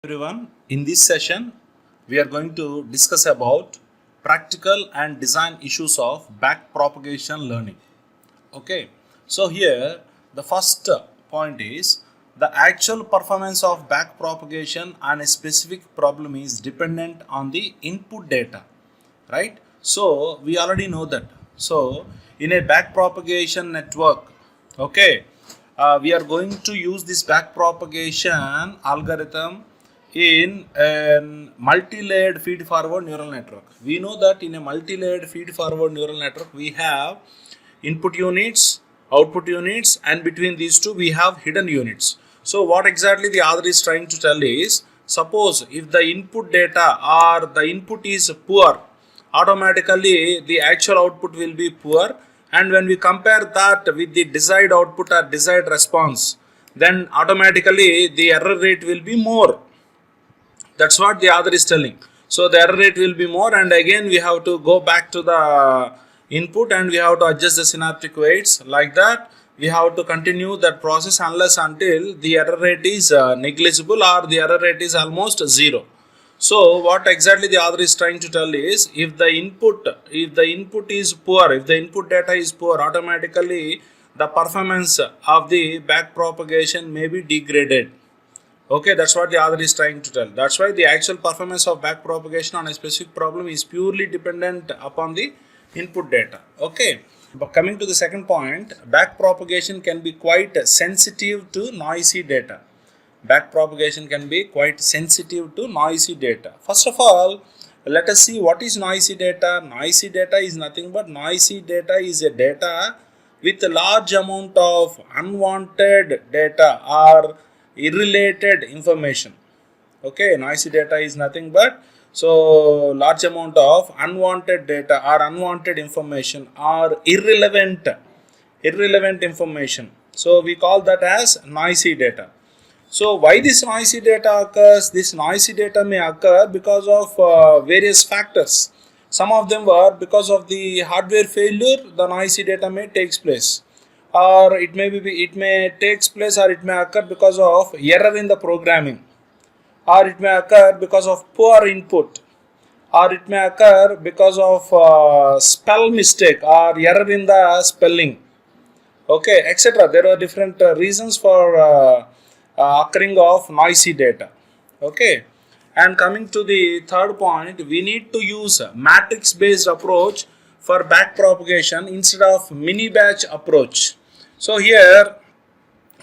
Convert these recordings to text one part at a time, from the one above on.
Everyone, in this session we are going to discuss about practical and design issues of backpropagation learning. Okay, so here the first point is the actual performance of backpropagation on a specific problem is dependent on the input data, right? So we already know that. So in a backpropagation network, okay, we are going to use this backpropagation algorithm in a multi-layered feed-forward neural network. We know that in a multi-layered feed-forward neural network, we have input units, output units, and between these two, we have hidden units. So what exactly the author is trying to tell is, suppose if the input data or the input is poor, automatically the actual output will be poor, and when we compare that with the desired output or desired response, then automatically the error rate will be more. That's what the author is telling. So the error rate will be more, and again we have to go back to the input and we have to adjust the synaptic weights. Like that we have to continue that process unless until the error rate is negligible or the error rate is almost zero. So what exactly the author is trying to tell is, if the input is poor, if the input data is poor, automatically the performance of the backpropagation may be degraded. Okay, that's what the author is trying to tell. That's why the actual performance of backpropagation on a specific problem is purely dependent upon the input data. Okay, but coming to the second point, backpropagation can be quite sensitive to noisy data. Backpropagation can be quite sensitive to noisy data. First of all, let us see what is noisy data. Noisy data is nothing but noisy data is a data with a large amount of unwanted data or irrelated information. Okay, noisy data is nothing but large amount of unwanted data or unwanted information or irrelevant information. So we call that as noisy data. So why this noisy data occurs? This noisy data may occur because of various factors. Some of them were because of the hardware failure, the noisy data may takes place, or it may takes place or it may occur because of error in the programming, or it may occur because of poor input, or it may occur because of spell mistake or error in the spelling, okay, etc. There are different reasons for occurring of noisy data. Okay, and coming to the third point, we need to use matrix based approach for backpropagation instead of mini batch approach. So here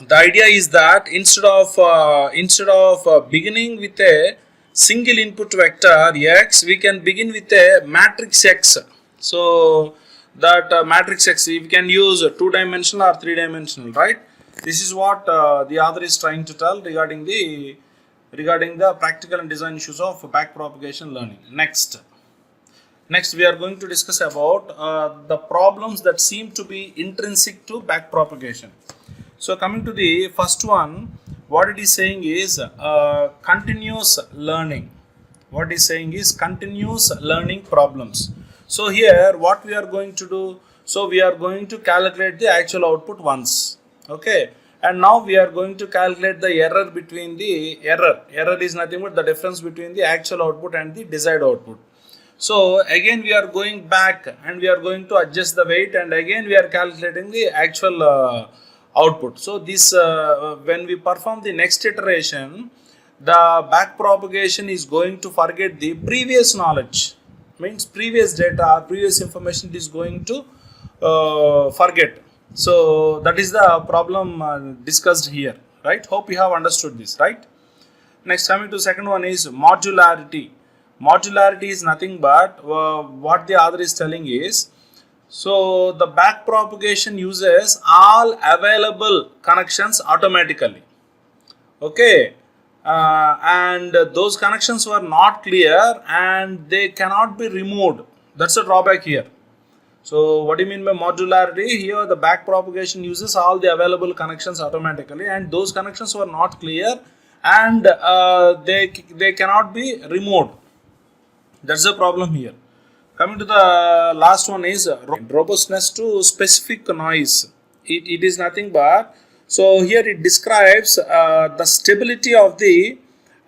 the idea is that instead of beginning with a single input vector x, we can begin with a matrix x. So that matrix x, we can use 2-dimensional or 3-dimensional, right? This is what the author is trying to tell regarding the practical and design issues of backpropagation learning. Next we are going to discuss about the problems that seem to be intrinsic to backpropagation. So coming to the first one, what it is saying is continuous learning. What it is saying is continuous learning problems. So here what we are going to do, so we are going to calculate the actual output once. Okay, and now we are going to calculate the error between the error is nothing but the difference between the actual output and the desired output. So again we are going back and we are going to adjust the weight, and again we are calculating the actual output. So this when we perform the next iteration, the backpropagation is going to forget the previous knowledge, means previous data, previous information is going to forget. So that is the problem discussed here, right? Hope you have understood this, right? Next, coming to second one is modularity. Modularity is nothing but what the author is telling is, so the backpropagation uses all available connections automatically. Okay, and those connections were not clear and they cannot be removed. That's a drawback here. So what do you mean by modularity? Here the backpropagation uses all the available connections automatically, and those connections were not clear and they cannot be removed. That's the problem here. Coming to the last one is robustness to specific noise. It is nothing but, so here it describes the stability of the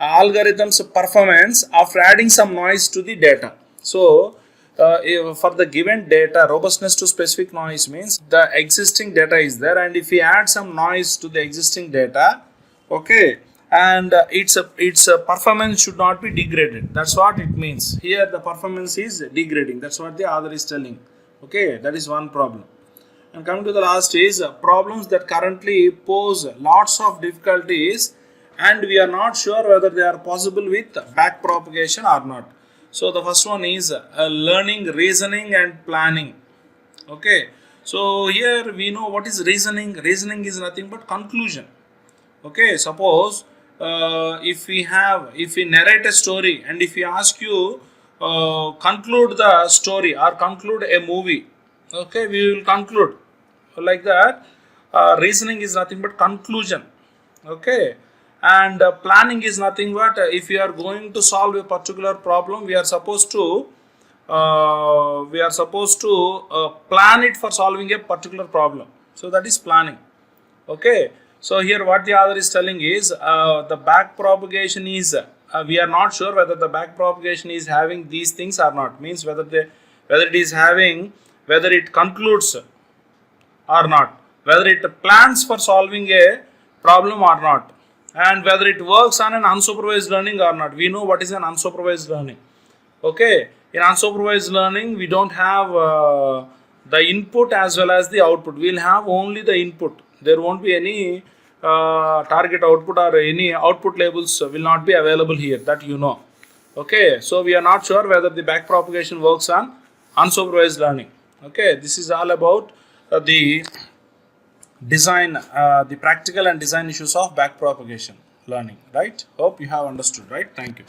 algorithm's performance after adding some noise to the data. So for the given data, robustness to specific noise means the existing data is there, and if we add some noise to the existing data, okay, and its performance should not be degraded. That's what it means. Here the performance is degrading. That's what the author is telling. Okay, that is one problem. And coming to the last is problems that currently pose lots of difficulties and we are not sure whether they are possible with back propagation or not. So the first one is learning, reasoning and planning. Okay, so here we know what is reasoning. Reasoning is nothing but conclusion. Okay, suppose if we narrate a story and if we ask you conclude the story or conclude a movie, okay, we will conclude like that. Reasoning is nothing but conclusion. Okay, and planning is nothing but if you are going to solve a particular problem, we are supposed to plan it for solving a particular problem. So that is planning. Okay, so here what the author is telling is the back propagation is we are not sure whether the back propagation is having these things or not, means whether it concludes or not, whether it plans for solving a problem or not, and whether it works on an unsupervised learning or not. We know what is an unsupervised learning. Okay, in unsupervised learning we don't have the input as well as the output. We will have only the input. There won't be any target output or any output labels will not be available here, that you know. Okay, so we are not sure whether the back propagation works on unsupervised learning. Okay, this is all about the design, the practical and design issues of back propagation learning, right? Hope you have understood, right? Thank you.